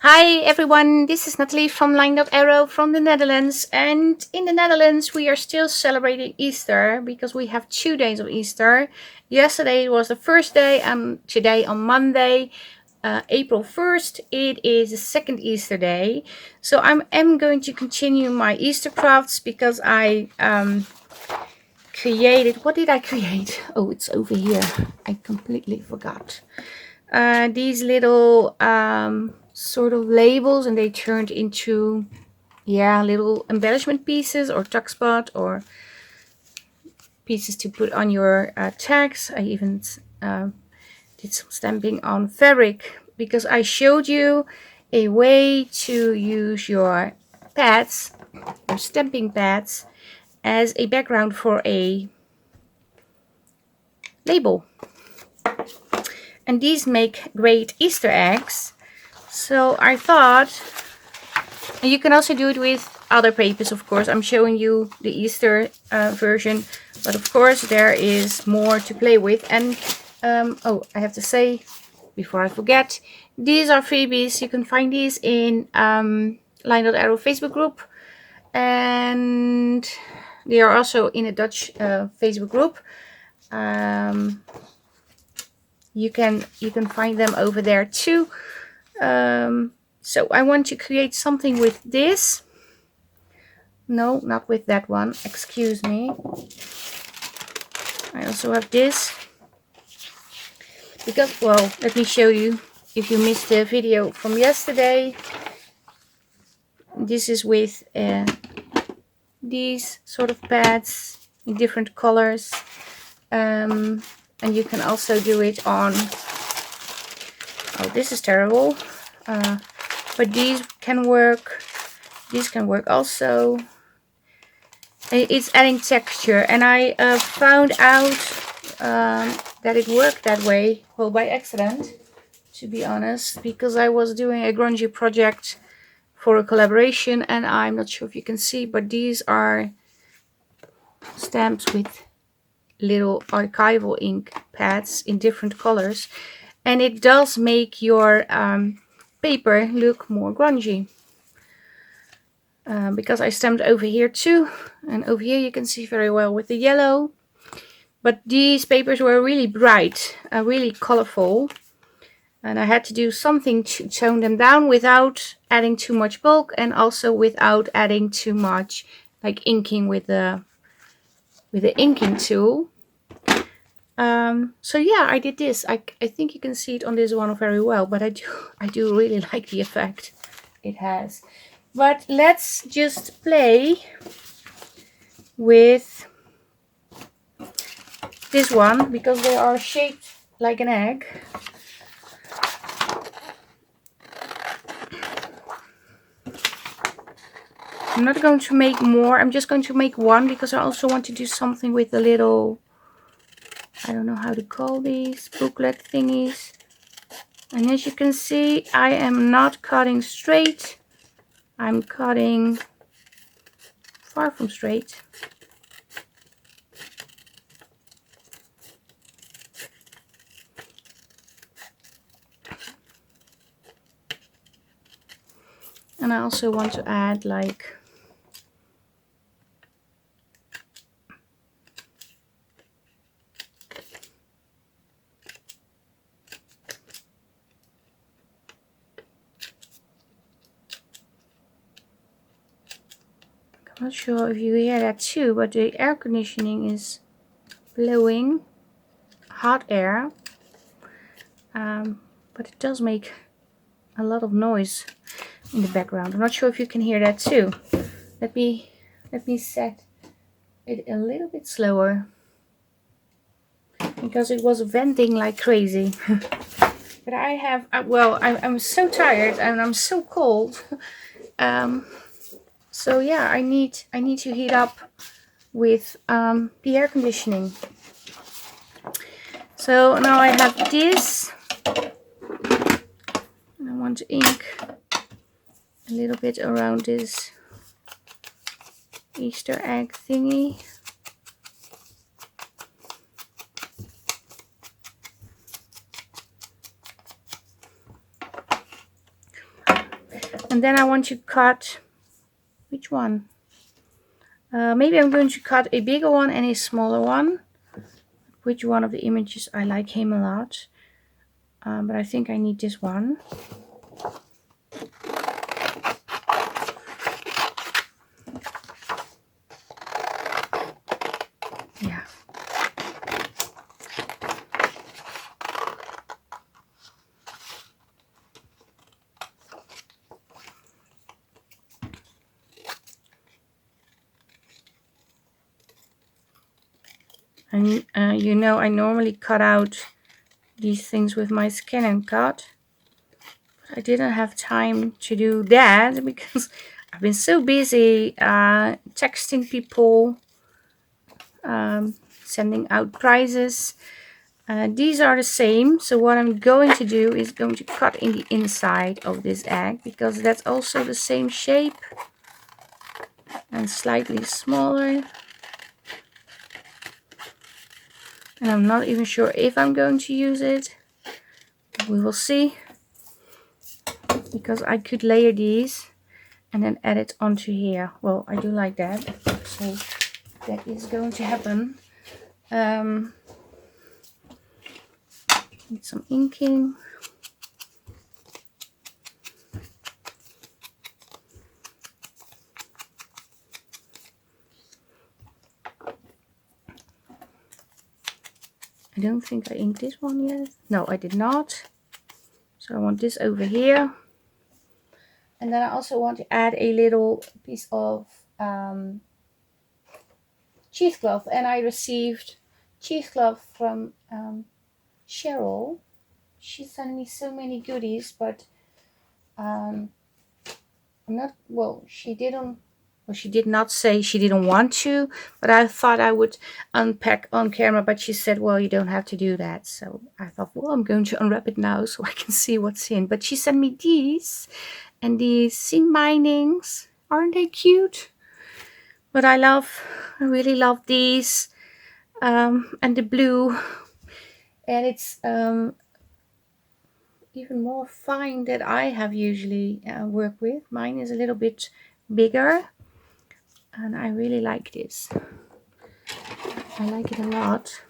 Hi everyone, this is Nathalie from LineDotArrow from the Netherlands, and in the Netherlands we are still celebrating Easter because we have 2 days of Easter. Yesterday was the first day and today on Monday, April 1st, it is the second Easter day. So I am going to continue my Easter crafts because I created, what did I create? Oh, it's over here. I completely forgot. These little sort of labels, and they turned into little embellishment pieces or tuck spot or pieces to put on your tags. I even did some stamping on fabric because I showed you a way to use your pads or stamping pads as a background for a label, and these make great Easter eggs. So I thought, and you can also do it with other papers, of course. I'm showing you the Easter version, but of course there is more to play with. And oh, I have to say before I forget, these are freebies. You can find these in LineDotArrow Facebook group, and they are also in a Dutch Facebook group. You can find them over there too. So I want to create something with this. No, not with that one. Excuse me. I also have this. Because, well, let me show you. If you missed the video from yesterday, this is with these sort of pads in different colors. And you can also do it on... Oh, this is terrible. But these can work. These can work also. It's adding texture, and I found out that it worked that way, well, by accident, to be honest, because I was doing a grungy project for a collaboration, and I'm not sure if you can see, but these are stamps with little archival ink pads in different colors, and it does make your paper look more grungy. Because I stamped over here too, and over here you can see very well with the yellow. But these papers were really bright, really colorful, and I had to do something to tone them down without adding too much bulk, and also without adding too much like inking with the inking tool. So yeah, I did this. I think you can see it on this one very well, but I do really like the effect it has. But let's just play with this one because they are shaped like an egg. I'm not going to make more. I'm just going to make one because I also want to do something with the little, I don't know how to call these, booklet thingies. And as you can see, I am not cutting straight. I'm cutting far from straight. And I also want to add like I'm not sure if you hear that too, but the air conditioning is blowing hot air. But it does make a lot of noise in the background. I'm not sure if you can hear that too. Let me set it a little bit slower because it was venting like crazy. But I have, well, I'm so tired and I'm so cold. So yeah, I need to heat up with the air conditioning. So now I have this, and I want to ink a little bit around this Easter egg thingy. And then I want to cut, which one? Maybe I'm going to cut a bigger one and a smaller one. Which one of the images? I like him a lot. But I think I need this one. Yeah. And you know, I normally cut out these things with my scan and cut. But I didn't have time to do that because I've been so busy texting people, sending out prizes. These are the same, so what I'm going to do is going to cut in the inside of this egg because that's also the same shape and slightly smaller. And I'm not even sure if I'm going to use it. We will see, because I could layer these and then add it onto here. Well, I do like that, so that is going to happen. Need some inking. I don't think I inked this one yet. No, I did not. So I want this over here. And then I also want to add a little piece of cheesecloth. And I received cheesecloth from Cheryl. She sent me so many goodies, but I'm not, well, she did not say she didn't want to, but I thought I would unpack on camera, but she said, well, you don't have to do that. So I thought, well, I'm going to unwrap it now so I can see what's in. But she sent me these, and these seam bindings. Aren't they cute? But I really love these, and the blue, and it's even more fine that I have usually work with. Mine is a little bit bigger, and I really like this. I like it a lot.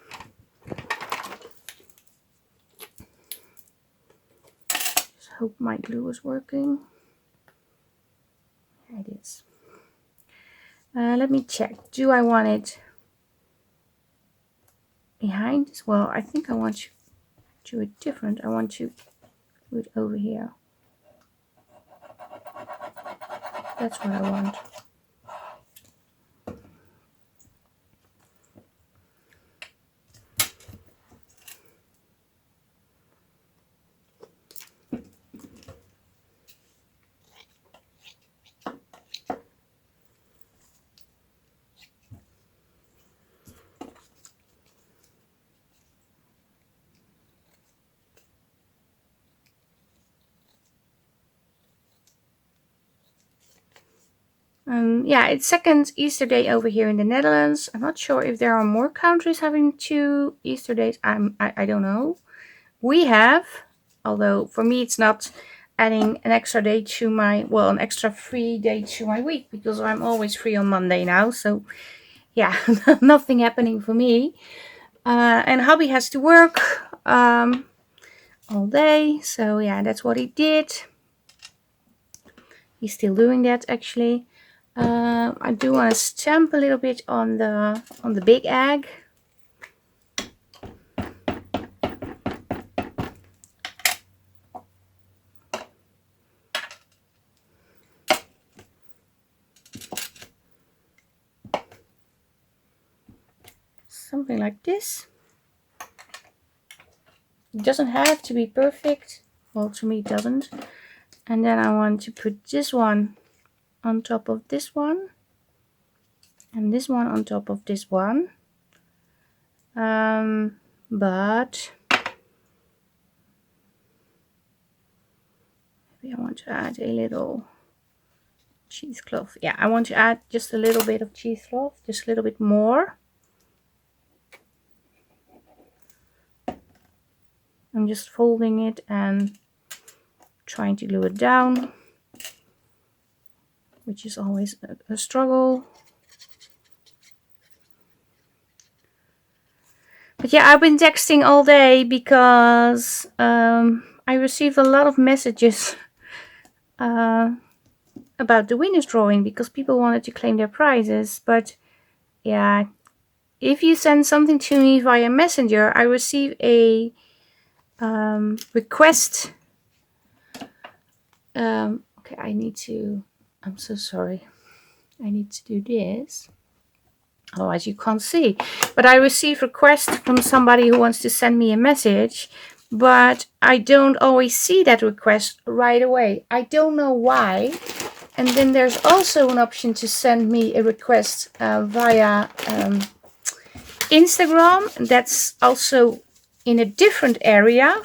Just hope my glue is working. There it is. Let me check. Do I want it behind? Well, I think I want to do it different. I want to do it over here. That's what I want. Yeah, it's second Easter day over here in the Netherlands. I'm not sure if there are more countries having 2 Easter days. I don't know. We have, although for me it's not adding an extra day to my, well, an extra free day to my week, because I'm always free on Monday now. So yeah, nothing happening for me. And hubby has to work all day. So yeah, that's what he did. He's still doing that actually. I do want to stamp a little bit on the big egg. Something like this. It doesn't have to be perfect. Well, to me it doesn't. And then I want to put this one on top of this one. And this one on top of this one. But maybe I want to add a little cheesecloth. Yeah, I want to add just a little bit of cheesecloth, just a little bit more. I'm just folding it and trying to glue it down. which is always a struggle. But yeah, I've been texting all day because I received a lot of messages about the winners drawing because people wanted to claim their prizes. But yeah, if you send something to me via Messenger, I receive a request. Okay, I'm so sorry. I need to do this. Otherwise you can't see. But I receive requests from somebody who wants to send me a message, but I don't always see that request right away. I don't know why. And then there's also an option to send me a request via Instagram. That's also in a different area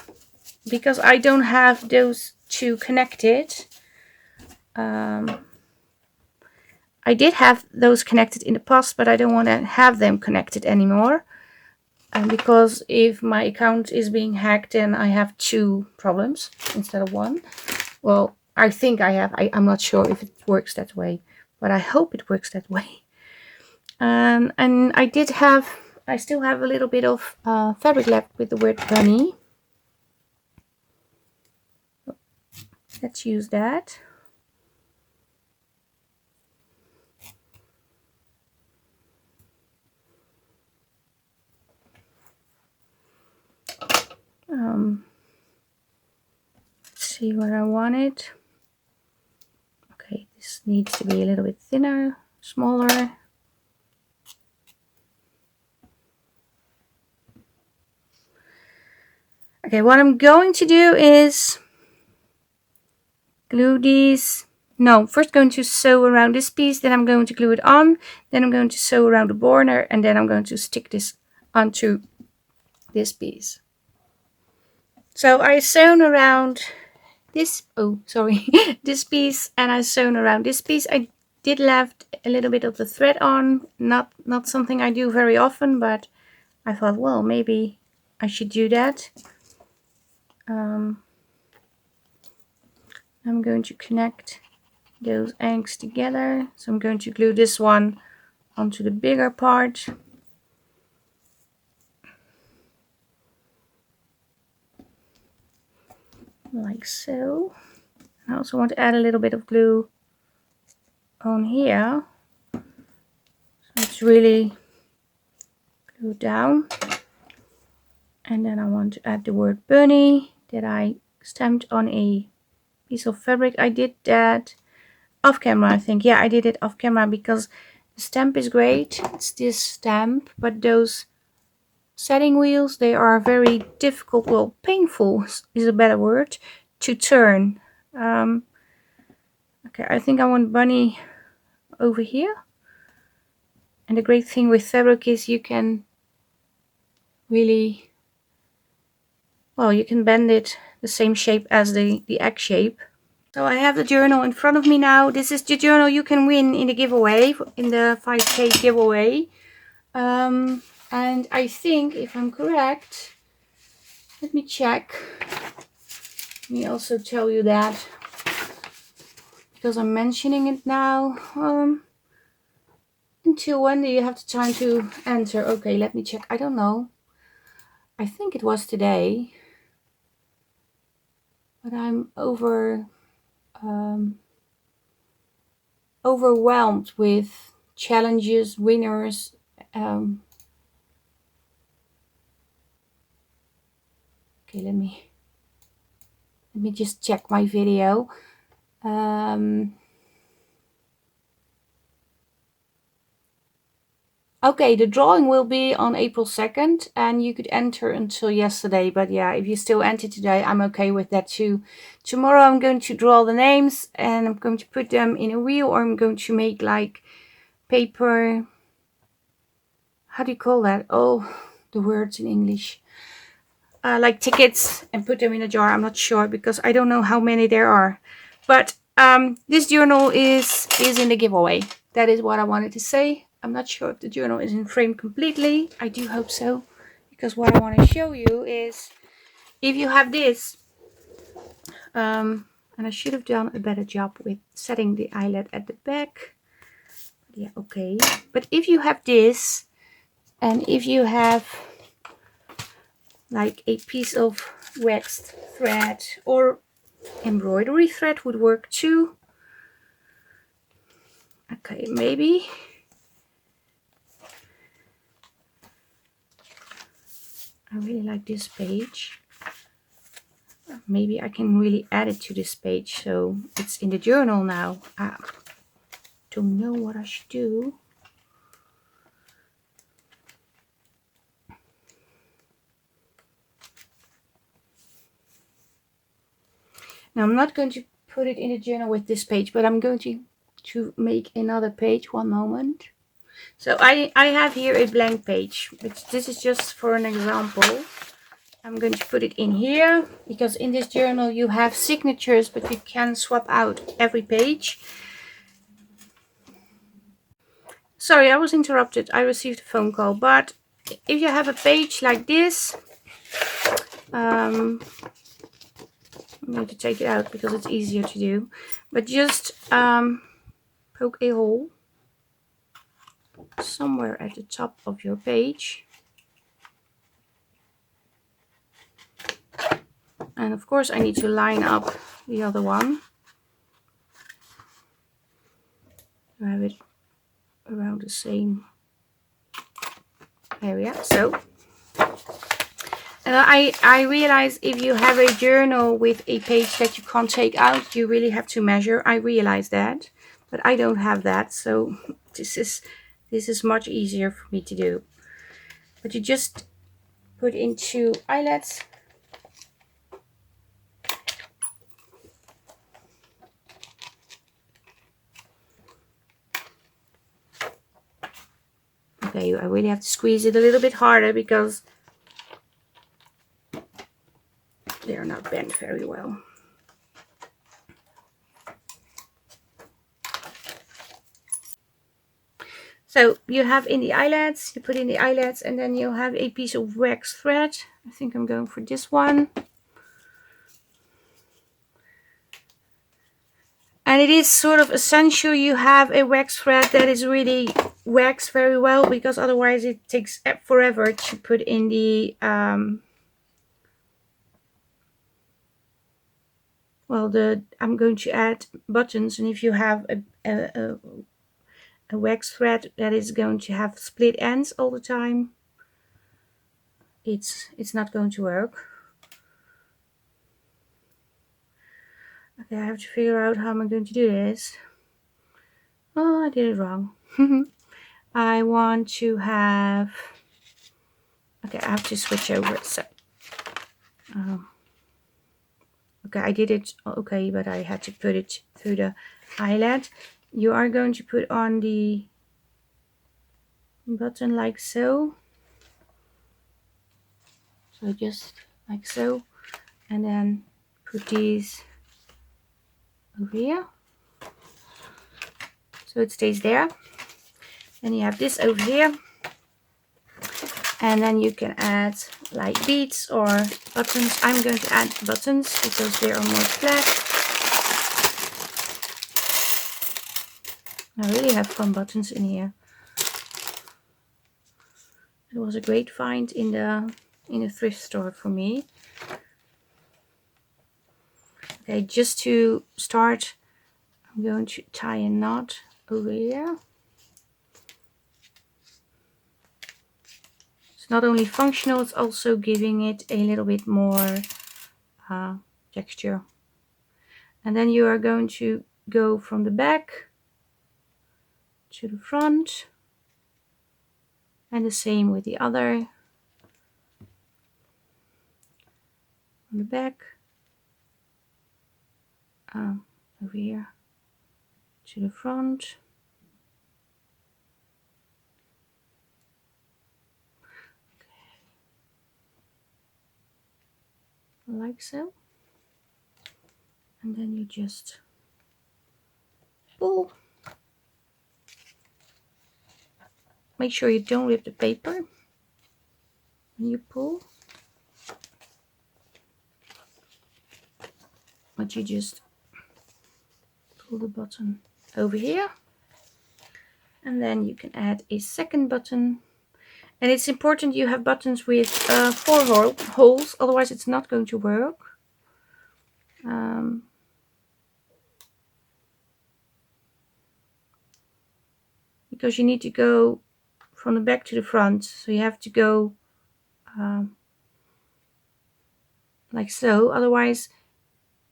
because I don't have those two connected. I did have those connected in the past, but I don't want to have them connected anymore. Because if my account is being hacked, then I have two problems instead of one. Well, I think I have. I'm not sure if it works that way, but I hope it works that way. And I still have a little bit of fabric left with the word bunny. Let's use that. Let's see where I want it. Okay, this needs to be a little bit thinner, smaller. Okay, what I'm going to do is glue these. No, first going to sew around this piece, then I'm going to glue it on, then I'm going to sew around the border, and then I'm going to stick this onto this piece. So I sewn around this, this piece, and I sewn around this piece. I did left a little bit of the thread on, not something I do very often, but I thought, well, maybe I should do that. I'm going to connect those ends together. So I'm going to glue this one onto the bigger part. Like so. I also want to add a little bit of glue on here. So it's really glued down. And then I want to add the word bunny that I stamped on a piece of fabric. I did that off camera, I think. Yeah, I did it off camera because the stamp is great. It's this stamp, but those setting wheels, they are very difficult, well, painful is a better word, to turn. Okay, I think I want bunny over here. And the great thing with fabric is you can really, well, you can bend it the same shape as the egg shape. So I have the journal in front of me now. This is the journal you can win in the giveaway, in the 5K giveaway. And I think, if I'm correct, let me check. Let me also tell you that, because I'm mentioning it now. Until when do you have the time to enter? Okay, let me check. I don't know. I think it was today. But I'm overwhelmed with challenges, winners. Okay, let me just check my video. Okay, the drawing will be on April 2nd, and you could enter until yesterday. But yeah, if you still enter today, I'm okay with that too. Tomorrow I'm going to draw the names, and I'm going to put them in a wheel, or I'm going to make like paper, how do you call that? Oh, the words in English. Like tickets, and put them in a jar. I'm not sure because I don't know how many there are. But this journal is in the giveaway. That is what I wanted to say. I'm not sure if the journal is in frame completely. I do hope so, because what I want to show you is, if you have this, And I should have done a better job with setting the eyelet at the back. Yeah, okay. But if you have this, and if you have like a piece of waxed thread or embroidery thread would work too. Okay, maybe. I really like this page. Maybe I can really add it to this page so it's in the journal now. I don't know what I should do. Now I'm not going to put it in the journal with this page, but I'm going to make another page. One moment. So I have here a blank page, but this is just for an example. I'm going to put it in here because in this journal you have signatures, but you can swap out every page. Sorry, I was interrupted. I received a phone call. But if you have a page like this, I'm going to take it out because it's easier to do. But just poke a hole somewhere at the top of your page. And of course I need to line up the other one. I have it around the same area. So, and I realize if you have a journal with a page that you can't take out, you really have to measure. I realize that, but I don't have that, so this is much easier for me to do. But you just put into eyelets. Okay, I really have to squeeze it a little bit harder because they are not bent very well. So you have in the eyelets, you put in the eyelets, and then you have a piece of wax thread. I think I'm going for this one. And it is sort of essential you have a wax thread that is really waxed very well, because otherwise it takes forever to put in the I'm going to add buttons, and if you have a wax thread that is going to have split ends all the time, it's not going to work. Okay, I have to figure out how I'm going to do this. Oh, I did it wrong. I want to have, okay, I have to switch over. So okay, I did it okay, but I had to put it through the eyelet. You are going to put on the button like so. So just like so, and then put these over here so it stays there. Then you have this over here, and then you can add like beads or buttons. I'm going to add buttons because they are more flat. I really have fun buttons in here. It was a great find in the thrift store for me. Okay, just to start, I'm going to tie a knot over here. It's not only functional, it's also giving it a little bit more texture. And then you are going to go from the back to the front, and the same with the other. On the back, over here to the front. Like so, and then you just pull. Make sure you don't rip the paper when you pull, but you just pull the button over here, and then you can add a second button. And it's important you have buttons with 4 holes, otherwise it's not going to work. Because you need to go from the back to the front, so you have to go like so, otherwise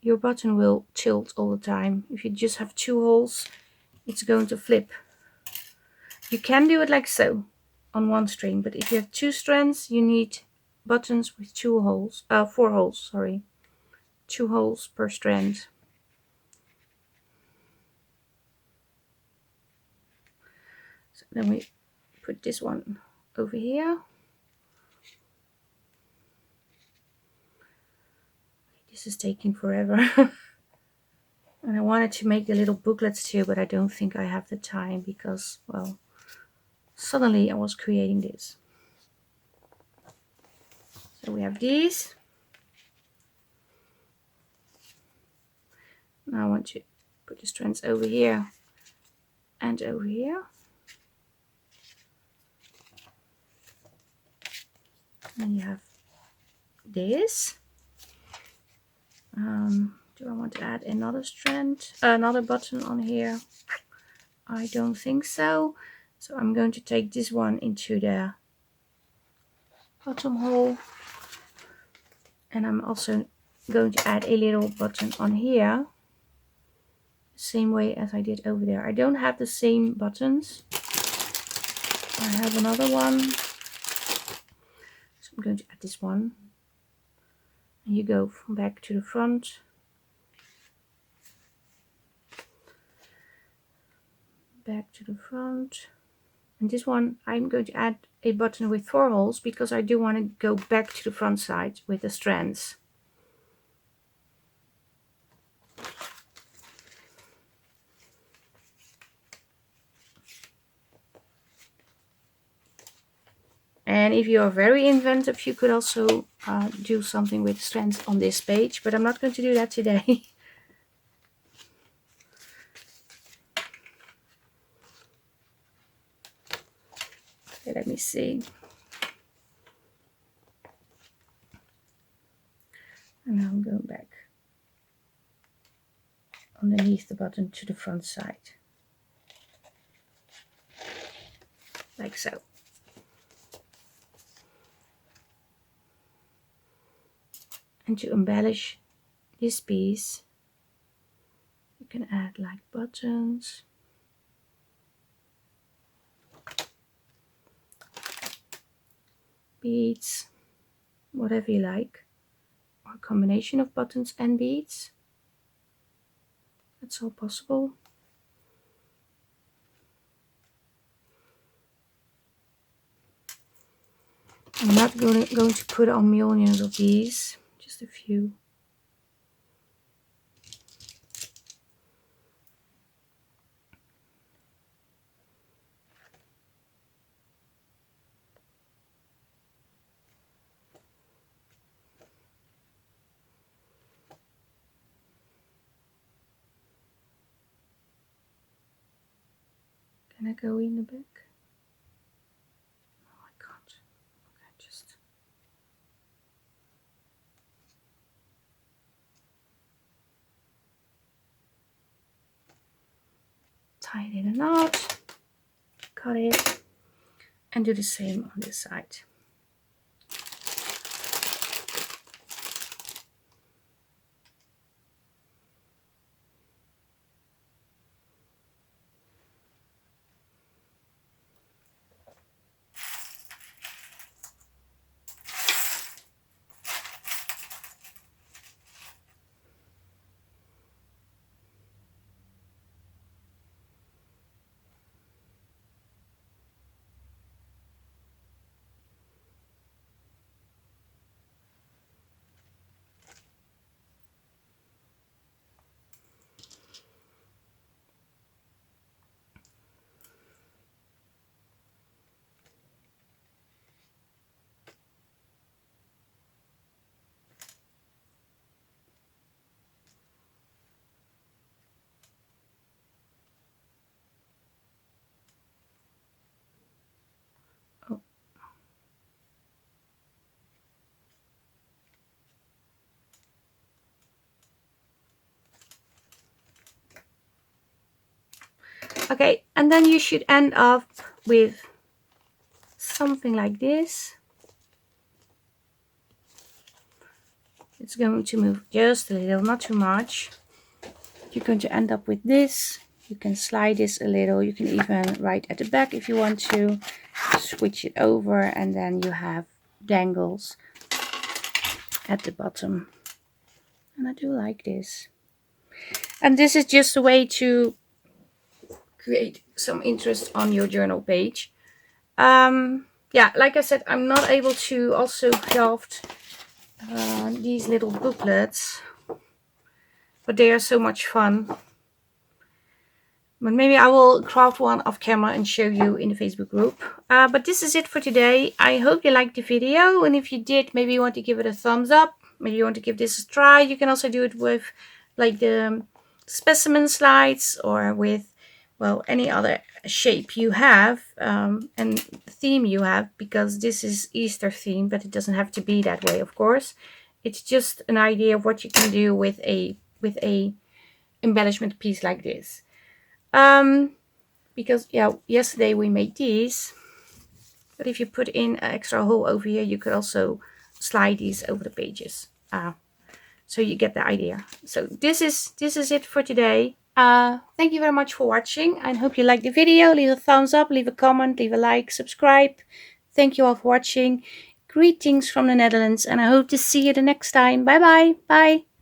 your button will tilt all the time. If you just have 2 holes, it's going to flip. You can do it like so on one string, but if you have 2 strands, you need buttons with 4 holes, sorry. 2 holes per strand. So then we put this one over here. This is taking forever. And I wanted to make the little booklets too, but I don't think I have the time because, well, suddenly I was creating this. So we have these. Now I want to put the strands over here and over here. And you have this. Do I want to add another strand, another button on here? I don't think so. So I'm going to take this one into the bottom hole. And I'm also going to add a little button on here. Same way as I did over there. I don't have the same buttons. I have another one. So I'm going to add this one. And you go from back to the front. Back to the front. And this one I'm going to add a button with 4 holes because I do want to go back to the front side with the strands. And if you are very inventive, you could also do something with strands on this page, but I'm not going to do that today. Okay, let me see. And now I'm going back underneath the button to the front side. Like so. And to embellish this piece, you can add like buttons. Beads, whatever you like. Or a combination of buttons and beads. That's all possible. I'm not going to put on millions of these, just a few. Can I go in the back? No, I can't. Okay, just tie it in a knot, cut it, and do the same on this side. Okay, and then you should end up with something like this. It's going to move just a little, not too much. You're going to end up with this. You can slide this a little. You can even write at the back if you want to. Switch it over, and then you have dangles at the bottom. And I do like this. And this is just a way to create some interest on your journal page. Yeah, like I said, I'm not able to also craft these little booklets, but they are so much fun. But maybe I will craft one off camera and show you in the Facebook group. But this is it for today. I hope you liked the video, and if you did, maybe you want to give it a thumbs up. Maybe you want to give this a try. You can also do it with like the specimen slides, or with, well, any other shape you have and theme you have, because this is Easter theme, but it doesn't have to be that way, of course. It's just an idea of what you can do with a embellishment piece like this. Because yeah, yesterday we made these, but if you put in an extra hole over here, you could also slide these over the pages. So you get the idea. So this is it for today. Thank you very much for watching. I hope you liked the video. Leave a thumbs up, leave a comment, leave a like, subscribe. Thank you all for watching. Greetings from the Netherlands, and I hope to see you the next time. Bye bye. Bye.